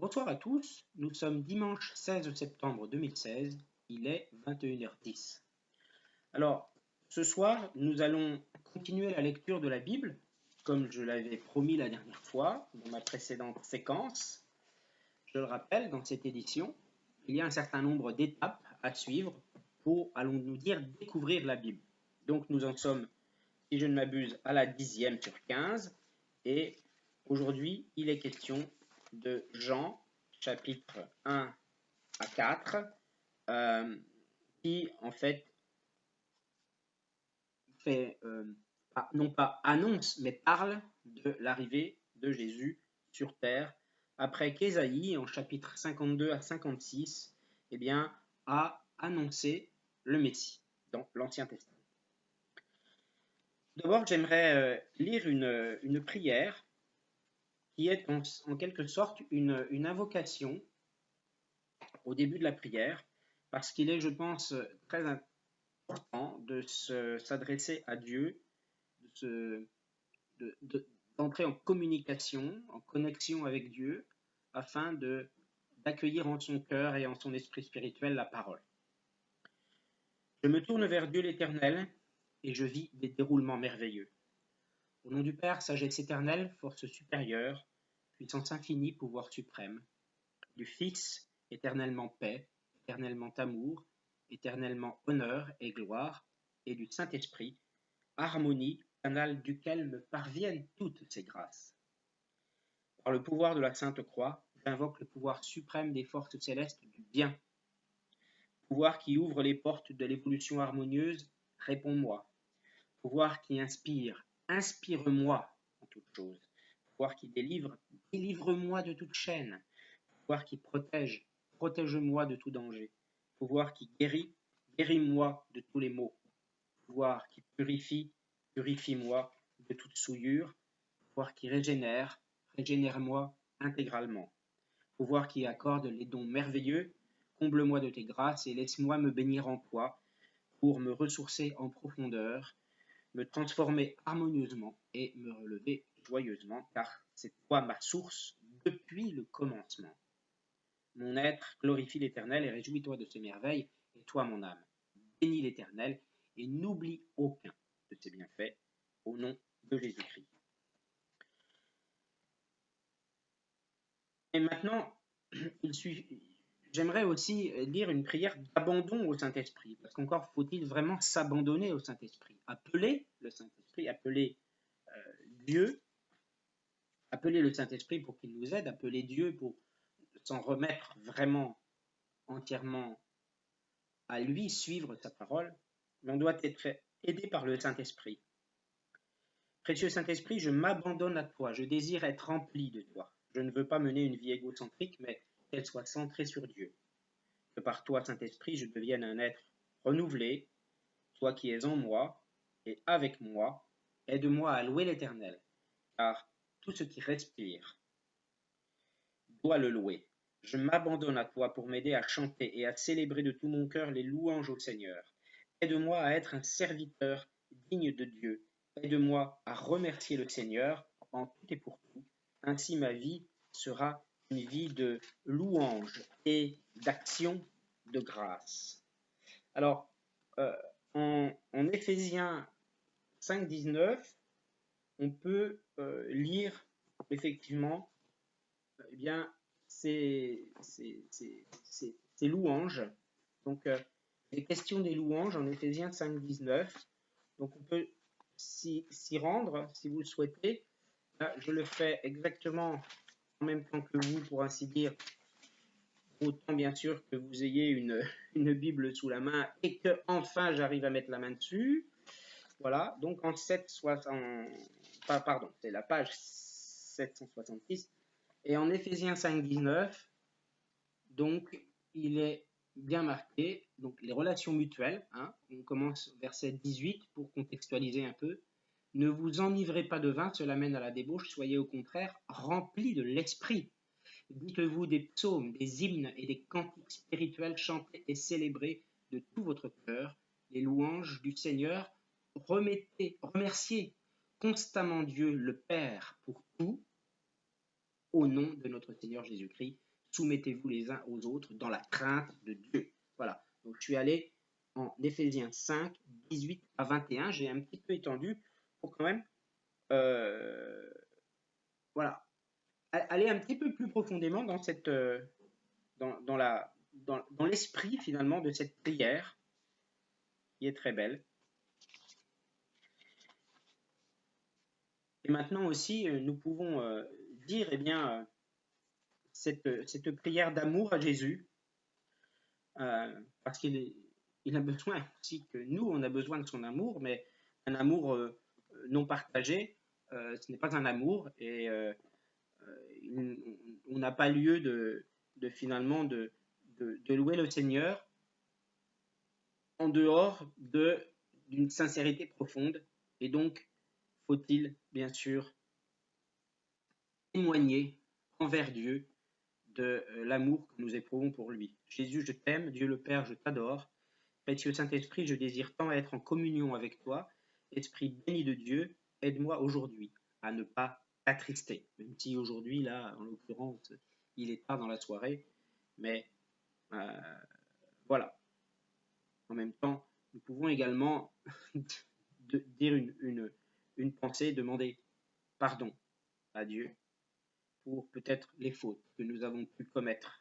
Bonsoir à tous, nous sommes dimanche 16 septembre 2016, il est 21h10. Alors, ce soir, nous allons continuer la lecture de la Bible, comme je l'avais promis la dernière fois, dans ma précédente séquence. Je le rappelle, dans cette édition, il y a un certain nombre d'étapes à suivre pour, allons-nous dire, découvrir la Bible. Donc nous en sommes, si je ne m'abuse, à la 10e sur 15, et aujourd'hui, il est question de Jean, chapitre 1 à 4, qui en fait non pas annonce, mais parle de l'arrivée de Jésus sur terre, après qu'Ésaïe, en chapitre 52 à 56, eh bien, a annoncé le Messie dans l'Ancien Testament. D'abord, j'aimerais lire une prière qui est en quelque sorte une invocation au début de la prière, parce qu'il est, je pense, très important de s'adresser à Dieu, d'entrer en communication, en connexion avec Dieu, afin d'accueillir en son cœur et en son esprit spirituel la parole. Je me tourne vers Dieu l'Éternel et je vis des déroulements merveilleux. Au nom du Père, sagesse éternelle, force supérieure, puissance infinie, pouvoir suprême, du Fils, éternellement paix, éternellement amour, éternellement honneur et gloire, et du Saint-Esprit, harmonie, canal duquel me parviennent toutes ces grâces. Par le pouvoir de la Sainte Croix, j'invoque le pouvoir suprême des forces célestes du bien. Pouvoir qui ouvre les portes de l'évolution harmonieuse, réponds-moi. Pouvoir qui inspire, inspire-moi en toutes choses. Pouvoir qui délivre, délivre-moi de toute chaîne. Pouvoir qui protège, protège-moi de tout danger. Pouvoir qui guérit, guéris-moi de tous les maux. Pouvoir qui purifie, purifie-moi de toute souillure. Pouvoir qui régénère, régénère-moi intégralement. Pouvoir qui accorde les dons merveilleux, comble-moi de tes grâces et laisse-moi me bénir en toi pour me ressourcer en profondeur, me transformer harmonieusement et me relever joyeusement, car c'est toi ma source depuis le commencement. Mon être glorifie l'Éternel et réjouis-toi de ses merveilles, et toi mon âme, bénis l'Éternel et n'oublie aucun de ses bienfaits, au nom de Jésus-Christ. Et maintenant, j'aimerais aussi lire une prière d'abandon au Saint-Esprit, parce qu'encore faut-il vraiment s'abandonner au Saint-Esprit, appeler le Saint-Esprit, appeler Dieu, appeler le Saint-Esprit pour qu'il nous aide, appeler Dieu pour s'en remettre vraiment entièrement à lui, suivre sa parole, mais on doit être aidé par le Saint-Esprit. Précieux Saint-Esprit, je m'abandonne à toi, je désire être rempli de toi. Je ne veux pas mener une vie égocentrique, mais qu'elle soit centrée sur Dieu. Que par toi, Saint-Esprit, je devienne un être renouvelé, toi qui es en moi et avec moi, aide-moi à louer l'Éternel, car tout ce qui respire doit le louer. Je m'abandonne à toi pour m'aider à chanter et à célébrer de tout mon cœur les louanges au Seigneur. Aide-moi à être un serviteur digne de Dieu. Aide-moi à remercier le Seigneur en tout et pour tout. Ainsi ma vie sera une vie de louange et d'action de grâce. Alors, en Éphésiens 5,19, on peut lire effectivement eh bien, ces louanges. Donc, les questions des louanges en Éphésiens 5,19. Donc, on peut s'y rendre si vous le souhaitez. Là, je le fais exactement en même temps que vous, pour ainsi dire, autant bien sûr que vous ayez une Bible sous la main et que enfin j'arrive à mettre la main dessus. Voilà, donc en 760, pardon, c'est la page 766. Et en Éphésiens 5,19, donc il est bien marqué, donc les relations mutuelles, hein, on commence verset 18 pour contextualiser un peu. Ne vous enivrez pas de vin, cela mène à la débauche, soyez au contraire remplis de l'esprit. Dites-vous des psaumes, des hymnes et des cantiques spirituels, chantez et célébrez de tout votre cœur les louanges du Seigneur. Remerciez constamment Dieu le Père pour tout, au nom de notre Seigneur Jésus-Christ. soumettez-vous les uns aux autres dans la crainte de Dieu. Voilà, donc je suis allé en Éphésiens 5, 18 à 21, j'ai un petit peu étendu pour quand même voilà, aller un petit peu plus profondément dans cette dans l'esprit finalement de cette prière qui est très belle. Et maintenant aussi, nous pouvons dire eh bien, cette prière d'amour à Jésus, parce qu'il a besoin aussi que nous, on a besoin de son amour, mais un amour non partagé, ce n'est pas un amour, et on n'a pas lieu finalement de louer le Seigneur en dehors d'une sincérité profonde. Et donc, faut-il bien sûr témoigner envers Dieu de l'amour que nous éprouvons pour lui. Jésus, je t'aime, Dieu le Père, je t'adore. Précieux Saint-Esprit, je désire tant être en communion avec toi. Esprit béni de Dieu, aide-moi aujourd'hui à ne pas t'attrister. Même si aujourd'hui, là, en l'occurrence, il est tard dans la soirée, mais voilà. En même temps, nous pouvons également dire une pensée, demander pardon à Dieu pour peut-être les fautes que nous avons pu commettre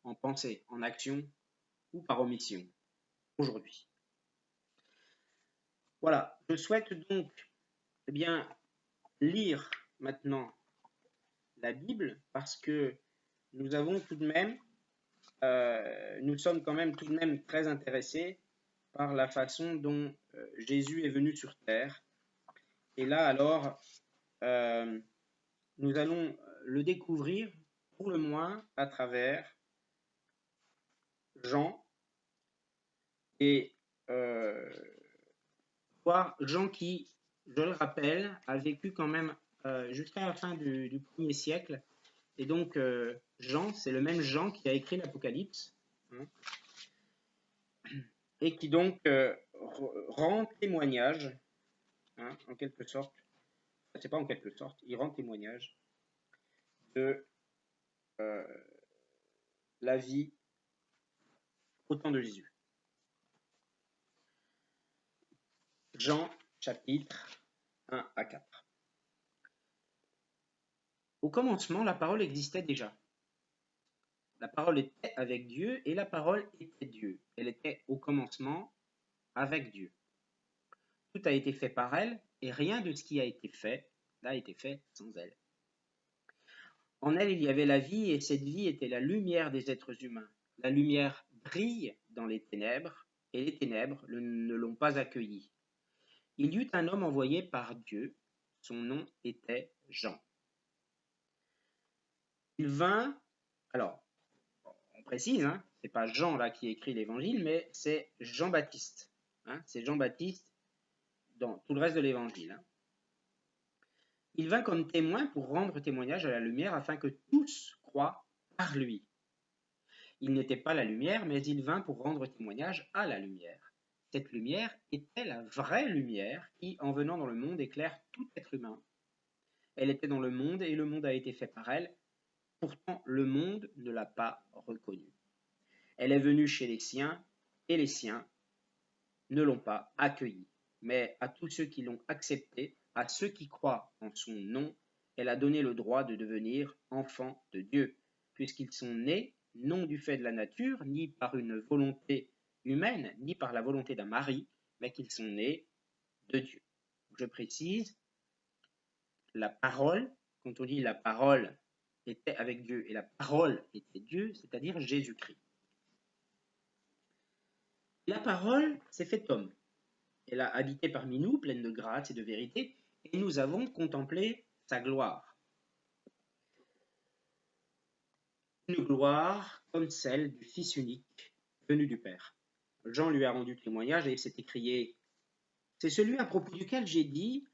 en pensée, en action ou par omission aujourd'hui. Voilà, je souhaite donc eh bien, lire maintenant la Bible parce que nous avons tout de même, nous sommes quand même tout de même très intéressés par la façon dont Jésus est venu sur terre. Et là alors, nous allons le découvrir pour le moins à travers Jean et voir Jean qui, je le rappelle, a vécu quand même jusqu'à la fin du 1er siècle. Et donc, Jean, c'est le même Jean qui a écrit l'Apocalypse, hein, et qui donc rend témoignage, hein, en quelque sorte, c'est pas en quelque sorte, il rend témoignage de la vie au temps de Jésus. Jean, chapitre 1 à 4. Au commencement, la parole existait déjà. La parole était avec Dieu et la parole était Dieu. Elle était au commencement avec Dieu. Tout a été fait par elle et rien de ce qui a été fait n'a été fait sans elle. En elle, il y avait la vie et cette vie était la lumière des êtres humains. La lumière brille dans les ténèbres et les ténèbres ne l'ont pas accueillie. Il y eut un homme envoyé par Dieu, son nom était Jean. Il vint, alors on précise, hein, c'est pas Jean là qui écrit l'évangile, mais c'est Jean-Baptiste. Hein, c'est Jean-Baptiste dans tout le reste de l'évangile. Hein. Il vint comme témoin pour rendre témoignage à la lumière afin que tous croient par lui. Il n'était pas la lumière, mais il vint pour rendre témoignage à la lumière. Cette lumière était la vraie lumière qui, en venant dans le monde, éclaire tout être humain. Elle était dans le monde et le monde a été fait par elle. Pourtant, le monde ne l'a pas reconnue. Elle est venue chez les siens et les siens ne l'ont pas accueillie. Mais à tous ceux qui l'ont acceptée, à ceux qui croient en son nom, elle a donné le droit de devenir enfants de Dieu, puisqu'ils sont nés non du fait de la nature, ni par une volonté humaine, ni par la volonté d'un mari, mais qu'ils sont nés de Dieu. Je précise, la parole, quand on dit la parole était avec Dieu et la parole était Dieu, c'est-à-dire Jésus-Christ. La parole s'est faite homme. Elle a habité parmi nous, pleine de grâce et de vérité, et nous avons contemplé sa gloire. Une gloire comme celle du Fils unique, venu du Père. Jean lui a rendu témoignage et il s'est écrié « C'est celui à propos duquel j'ai dit,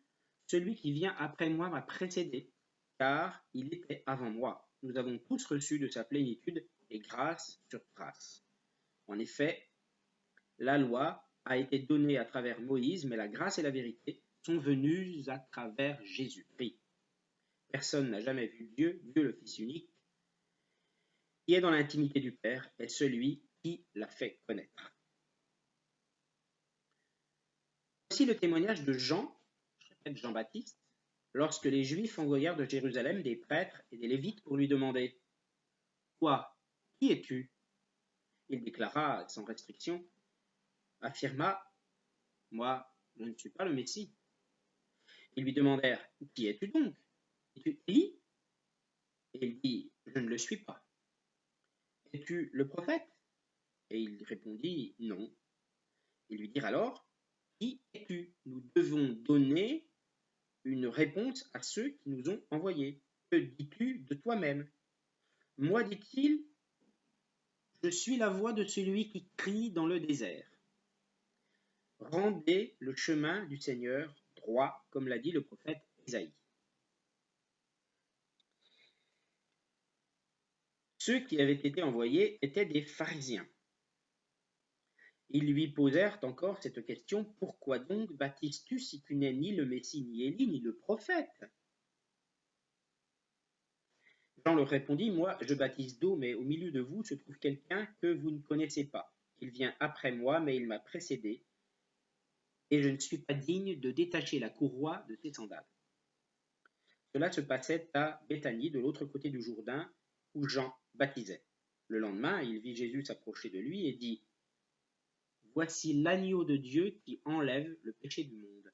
celui qui vient après moi m'a précédé, car il était avant moi. Nous avons tous reçu de sa plénitude et grâce sur grâce. En effet, la loi a été donnée à travers Moïse, mais la grâce et la vérité sont venues à travers Jésus-Christ. Personne n'a jamais vu Dieu, Dieu le Fils unique, qui est dans l'intimité du Père est celui qui l'a fait connaître. Voici le témoignage de Jean, je répète Jean-Baptiste, lorsque les Juifs envoyèrent de Jérusalem des prêtres et des Lévites pour lui demander « Quoi? Qui es-tu » Il déclara sans restriction, affirma « Moi, je ne suis pas le Messie. » Ils lui demandèrent « Qui es-tu donc? Es-tu Élie » Et il dit « Je ne le suis pas. » « Es-tu le prophète » Et il répondit « Non. » Ils lui dirent alors « Qui es-tu? Nous devons donner une réponse à ceux qui nous ont envoyés. Que dis-tu de toi-même? Moi, dit-il, je suis la voix de celui qui crie dans le désert. Rendez le chemin du Seigneur droit, comme l'a dit le prophète Isaïe. Ceux qui avaient été envoyés étaient des pharisiens. Ils lui posèrent encore cette question, « Pourquoi donc baptises-tu si tu n'es ni le Messie, ni Élie, ni le prophète ?» Jean leur répondit, « Moi, je baptise d'eau, mais au milieu de vous se trouve quelqu'un que vous ne connaissez pas. Il vient après moi, mais il m'a précédé, et je ne suis pas digne de détacher la courroie de ses sandales. » Cela se passait à Béthanie, de l'autre côté du Jourdain, où Jean baptisait. Le lendemain, il vit Jésus s'approcher de lui et dit, « Voici l'agneau de Dieu qui enlève le péché du monde. »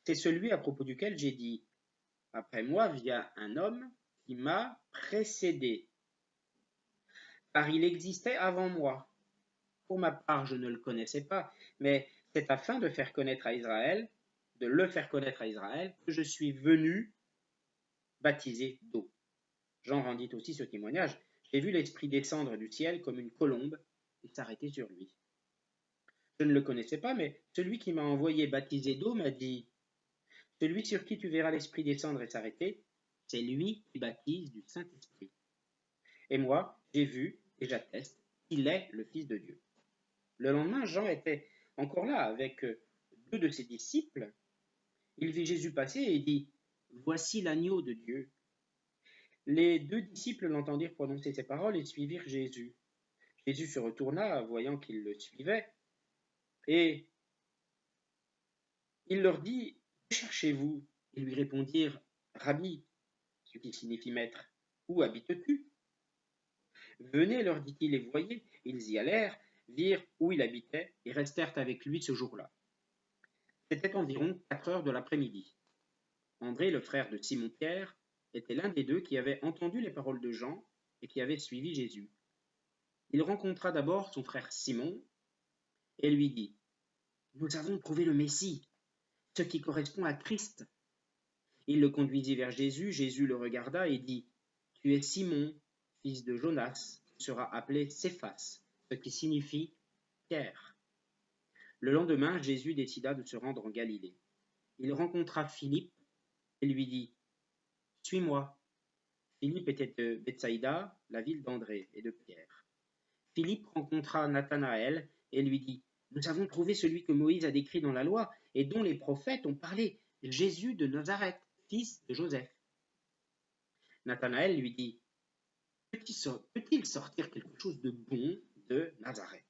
C'est celui à propos duquel j'ai dit, « Après moi vient un homme qui m'a précédé, car il existait avant moi. Pour ma part, je ne le connaissais pas, mais c'est afin de faire connaître à Israël, de le faire connaître à Israël, que je suis venu baptiser d'eau. » Jean rendit aussi ce témoignage. J'ai vu l'Esprit descendre du ciel comme une colombe et s'arrêter sur lui. Je ne le connaissais pas, mais celui qui m'a envoyé baptiser d'eau m'a dit, « Celui sur qui tu verras l'Esprit descendre et s'arrêter, c'est lui qui baptise du Saint-Esprit. » Et moi, j'ai vu et j'atteste qu'il est le Fils de Dieu. Le lendemain, Jean était encore là avec 2 de ses disciples. Il vit Jésus passer et dit, « Voici l'agneau de Dieu. » Les 2 disciples l'entendirent prononcer ces paroles et suivirent Jésus. Jésus se retourna, voyant qu'ils le suivaient, et il leur dit, « Que cherchez-vous » Ils lui répondirent, « Rabbi », ce qui signifie maître, « où habites-tu » ? Venez, leur dit-il, et voyez. Ils y allèrent, virent où il habitait, et restèrent avec lui ce jour-là. C'était environ 4 heures de l'après-midi. André, le frère de Simon-Pierre, était l'un des 2 qui avait entendu les paroles de Jean et qui avait suivi Jésus. Il rencontra d'abord son frère Simon et lui dit, « Nous avons trouvé le Messie, ce qui correspond à Christ. » Il le conduisit vers Jésus. Jésus le regarda et dit, « Tu es Simon, fils de Jonas, tu seras appelé Céphas, ce qui signifie Pierre. » Le lendemain, Jésus décida de se rendre en Galilée. Il rencontra Philippe et lui dit, « Suis-moi. » Philippe était de Bethsaïda, la ville d'André et de Pierre. Philippe rencontra Nathanaël et lui dit, « Nous avons trouvé celui que Moïse a décrit dans la loi et dont les prophètes ont parlé, Jésus de Nazareth, fils de Joseph. » Nathanaël lui dit, « Peut-il sortir quelque chose de bon de Nazareth ?»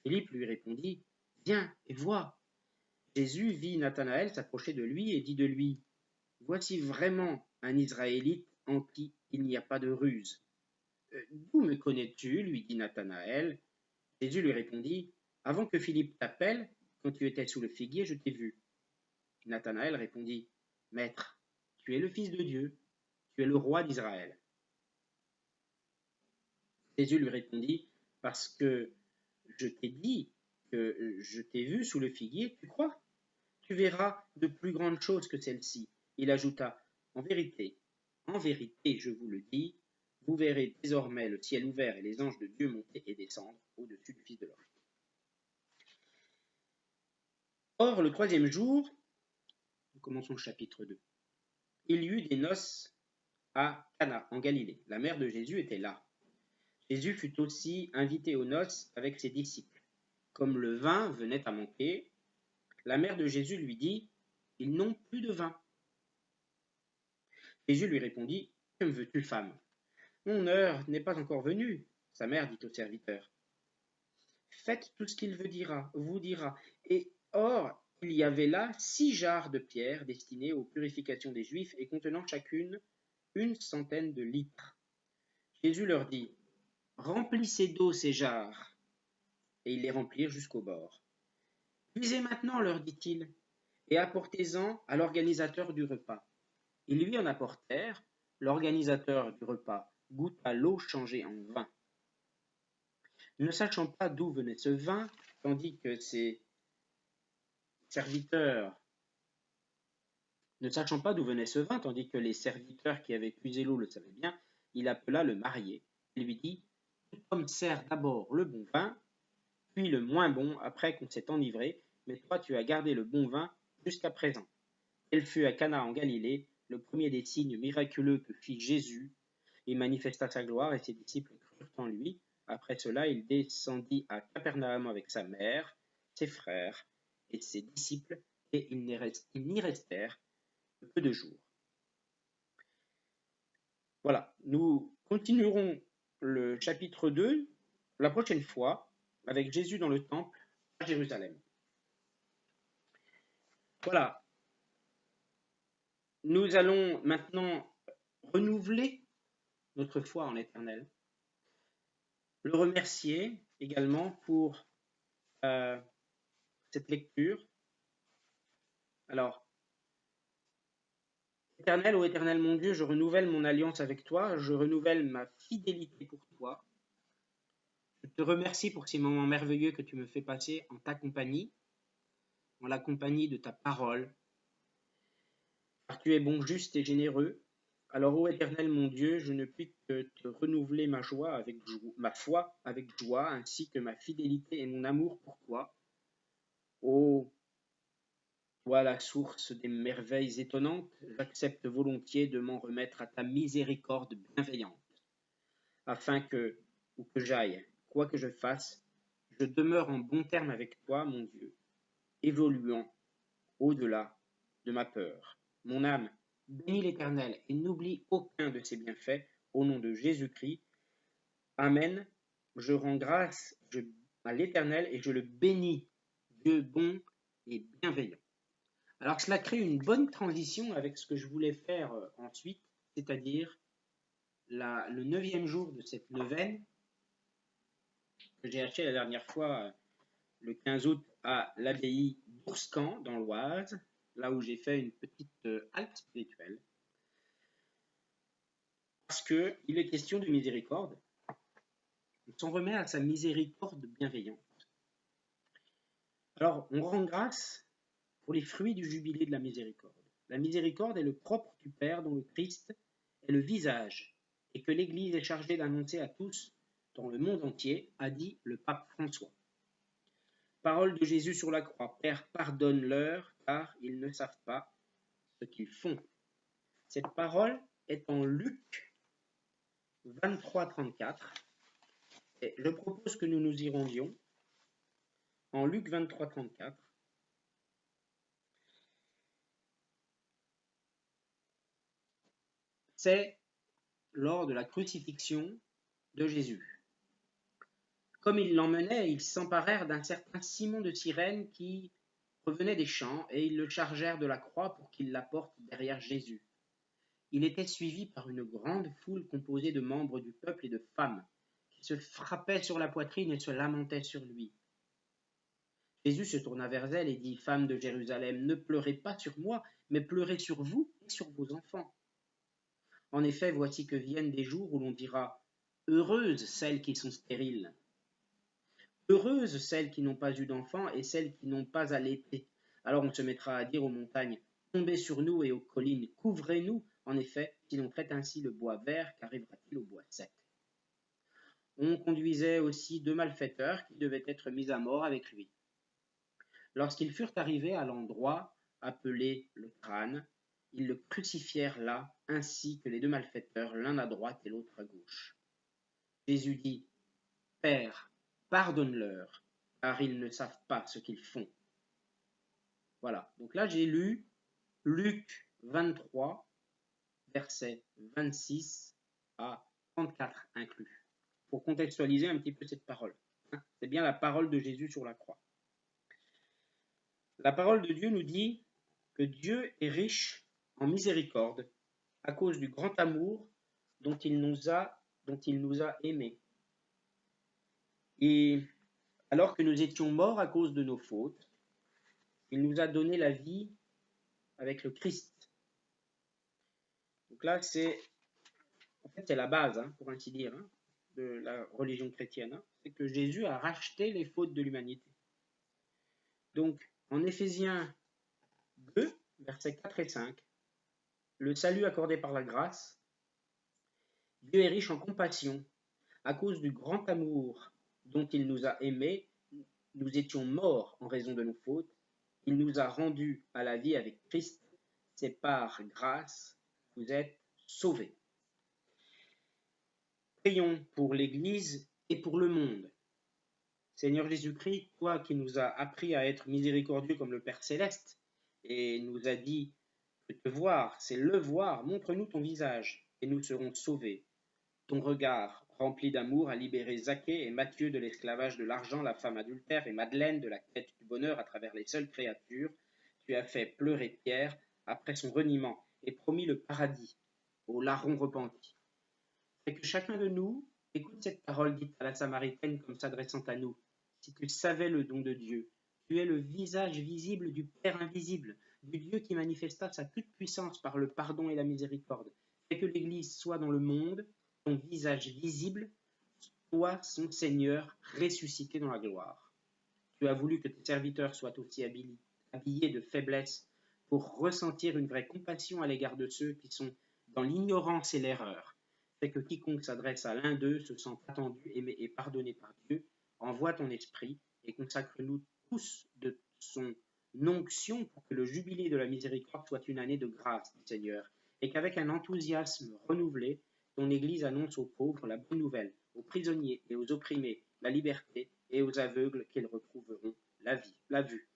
Philippe lui répondit, « Viens et vois. » Jésus vit Nathanaël s'approcher de lui et dit de lui, « Voici vraiment un Israélite en qui il n'y a pas de ruse. » « D'où me connais-tu » lui dit Nathanaël. Jésus lui répondit, « Avant que Philippe t'appelle, quand tu étais sous le figuier, je t'ai vu. » Nathanaël répondit, « Maître, tu es le Fils de Dieu, tu es le roi d'Israël. » Jésus lui répondit, « Parce que je t'ai dit que je t'ai vu sous le figuier, tu crois? Tu verras de plus grandes choses que celles-ci. » Il ajouta, « En vérité, je vous le dis, vous verrez désormais le ciel ouvert et les anges de Dieu monter et descendre au-dessus du Fils de l'homme. » Or, le 3e jour, nous commençons le chapitre 2, il y eut des noces à Cana, en Galilée. La mère de Jésus était là. Jésus fut aussi invité aux noces avec ses disciples. Comme le vin venait à manquer, la mère de Jésus lui dit, « Ils n'ont plus de vin. » Jésus lui répondit, « Que me veux-tu, femme ? Mon heure n'est pas encore venue. Sa mère dit au serviteur. Faites tout ce qu'il vous dira. Et or, il y avait là 6 jarres de pierre destinées aux purifications des Juifs et contenant chacune 100 de litres. Jésus leur dit, remplissez d'eau ces jarres. Et ils les remplirent jusqu'au bord. Puisez maintenant, leur dit-il, et apportez-en à l'organisateur du repas. Ils lui en apportèrent. L'organisateur du repas goûta l'eau changée en vin. Ne sachant pas d'où venait ce vin, tandis que ses serviteurs Ne sachant pas d'où venait ce vin, tandis que les serviteurs qui avaient puisé l'eau le savaient bien, il appela le marié et lui dit, tout homme sert d'abord le bon vin, puis le moins bon après qu'on s'est enivré, mais toi tu as gardé le bon vin jusqu'à présent. Elle fut à Cana en Galilée, le premier des signes miraculeux que fit Jésus. Il manifesta sa gloire et ses disciples crurent en lui. Après cela, il descendit à Capernaum avec sa mère, ses frères et ses disciples, et ils n'y restèrent que peu de jours. Voilà, nous continuerons le chapitre 2 la prochaine fois avec Jésus dans le temple à Jérusalem. Voilà, nous allons maintenant renouveler notre foi en l'Éternel, le remercier également pour cette lecture. Alors, Éternel, ô Éternel mon Dieu, je renouvelle mon alliance avec toi, je renouvelle ma fidélité pour toi. Je te remercie pour ces moments merveilleux que tu me fais passer en ta compagnie, en la compagnie de ta parole, car tu es bon, juste et généreux. Alors, ô Éternel mon Dieu, je ne puis que te renouveler ma foi avec joie, ainsi que ma fidélité et mon amour pour toi. Ô toi, la source des merveilles étonnantes, j'accepte volontiers de m'en remettre à ta miséricorde bienveillante, afin que, où que j'aille, quoi que je fasse, je demeure en bon terme avec toi, mon Dieu, évoluant au-delà de ma peur. Mon âme, bénis l'Éternel et n'oublie aucun de ses bienfaits, au nom de Jésus-Christ. Amen. Je rends grâce à l'Éternel et je le bénis, Dieu bon et bienveillant. Alors cela crée une bonne transition avec ce que je voulais faire ensuite, c'est-à-dire le 9e jour de cette neuvaine que j'ai acheté la dernière fois le 15 août à l'abbaye d'Ourscan dans l'Oise, là où j'ai fait une petite halte spirituelle, parce qu'il est question de miséricorde. On s'en remet à sa miséricorde bienveillante. Alors, on rend grâce pour les fruits du jubilé de la miséricorde. La miséricorde est le propre du Père dont le Christ est le visage et que l'Église est chargée d'annoncer à tous dans le monde entier, a dit le pape François. Parole de Jésus sur la croix. Père, pardonne-leur, car ils ne savent pas ce qu'ils font. Cette parole est en Luc 23-34. Et je propose que nous nous y rendions en Luc 23-34. C'est lors de la crucifixion de Jésus. Comme ils l'emmenaient, ils s'emparèrent d'un certain Simon de Cyrène qui revenait des champs, et ils le chargèrent de la croix pour qu'il la porte derrière Jésus. Il était suivi par une grande foule composée de membres du peuple et de femmes, qui se frappaient sur la poitrine et se lamentaient sur lui. Jésus se tourna vers elles et dit, « Femmes de Jérusalem, ne pleurez pas sur moi, mais pleurez sur vous et sur vos enfants. En effet, voici que viennent des jours où l'on dira, heureuses celles qui sont stériles. Heureuses celles qui n'ont pas eu d'enfants et celles qui n'ont pas allaité. Alors on se mettra à dire aux montagnes, tombez sur nous et aux collines, couvrez-nous. En effet, si l'on traite ainsi le bois vert, qu'arrivera-t-il au bois sec? On conduisait aussi 2 malfaiteurs qui devaient être mis à mort avec lui. Lorsqu'ils furent arrivés à l'endroit appelé le crâne, ils le crucifièrent là, ainsi que les 2 malfaiteurs, l'un à droite et l'autre à gauche. Jésus dit, « Père, pardonne-leur, car ils ne savent pas ce qu'ils font. » Voilà, donc là j'ai lu Luc 23, versets 26 à 34 inclus, pour contextualiser un petit peu cette parole. C'est bien la parole de Jésus sur la croix. La parole de Dieu nous dit que Dieu est riche en miséricorde à cause du grand amour dont il nous a aimés. Et alors que nous étions morts à cause de nos fautes, il nous a donné la vie avec le Christ. Donc là, c'est la base, pour ainsi dire, de la religion chrétienne. C'est que Jésus a racheté les fautes de l'humanité. Donc, en Éphésiens 2, versets 4 et 5, le salut accordé par la grâce, Dieu est riche en compassion à cause du grand amour dont il nous a aimés. Nous étions morts en raison de nos fautes. Il nous a rendus à la vie avec Christ. C'est par grâce que vous êtes sauvés. Prions pour l'Église et pour le monde. Seigneur Jésus-Christ, toi qui nous as appris à être miséricordieux comme le Père Céleste et nous a dit que te voir, c'est le voir, montre-nous ton visage et nous serons sauvés. Ton regard rempli d'amour a libéré Zaché et Matthieu de l'esclavage de l'argent, la femme adultère, et Madeleine de la quête du bonheur à travers les seules créatures. Tu as fait pleurer Pierre après son reniement et promis le paradis aux larrons repentis. Fais que chacun de nous écoute cette parole dite à la Samaritaine comme s'adressant à nous. Si tu savais le don de Dieu, tu es le visage visible du Père invisible, du Dieu qui manifesta sa toute-puissance par le pardon et la miséricorde. Fais que l'Église soit dans le monde ton visage visible, toi son Seigneur ressuscité dans la gloire. Tu as voulu que tes serviteurs soient aussi habillés de faiblesse pour ressentir une vraie compassion à l'égard de ceux qui sont dans l'ignorance et l'erreur. Fais que quiconque s'adresse à l'un d'eux se sente attendu, aimé et pardonné par Dieu. Envoie ton esprit et consacre-nous tous de son onction pour que le jubilé de la miséricorde soit une année de grâce, Seigneur, et qu'avec un enthousiasme renouvelé, ton Église annonce aux pauvres la bonne nouvelle, aux prisonniers et aux opprimés la liberté, et aux aveugles qu'ils retrouveront la vue.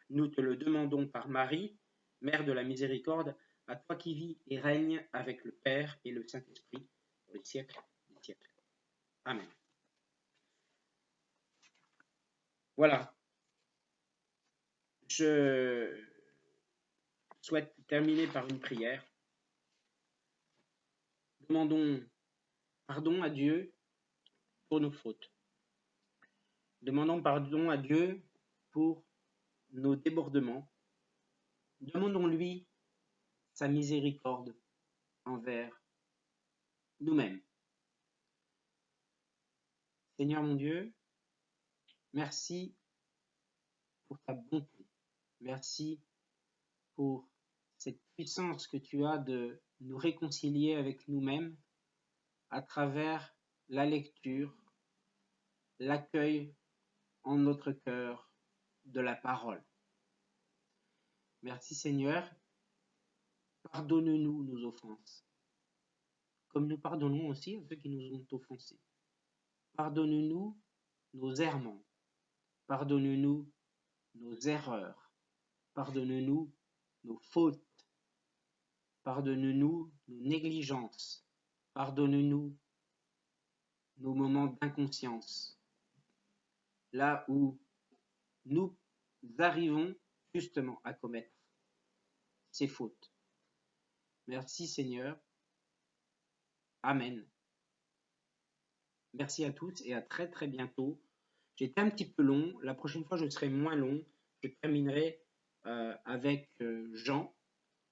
Nous te le demandons par Marie, Mère de la miséricorde, à toi qui vis et règnes avec le Père et le Saint-Esprit pour les siècles des siècles. Amen. Voilà. Je souhaite terminer par une prière. Demandons pardon à Dieu pour nos fautes. Demandons pardon à Dieu pour nos débordements. Demandons-lui sa miséricorde envers nous-mêmes. Seigneur mon Dieu, merci pour ta bonté. Merci pour cette puissance que tu as de nous réconcilier avec nous-mêmes à travers la lecture, l'accueil en notre cœur de la parole. Merci Seigneur, pardonne-nous nos offenses, comme nous pardonnons aussi à ceux qui nous ont offensés. Pardonne-nous nos errements, pardonne-nous nos erreurs, pardonne-nous nos fautes, pardonne-nous nos négligences, pardonne-nous nos moments d'inconscience, là où nous arrivons justement à commettre ces fautes. Merci Seigneur. Amen. Merci à tous et à très très bientôt. J'ai été un petit peu long. La prochaine fois, je serai moins long. Je terminerai avec Jean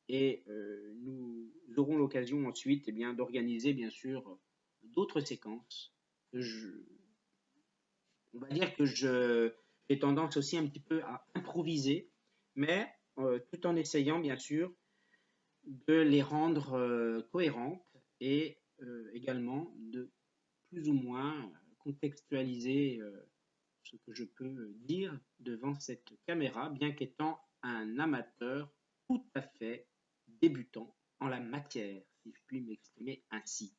et nous aurons l'occasion ensuite d'organiser bien sûr d'autres séquences. On va dire que j'ai tendance aussi un petit peu à improviser, mais tout en essayant bien sûr de les rendre cohérentes et également de plus ou moins contextualiser ce que je peux dire devant cette caméra, bien qu'étant un amateur tout à fait débutant en la matière, si je puis m'exprimer ainsi.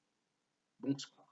Bonsoir.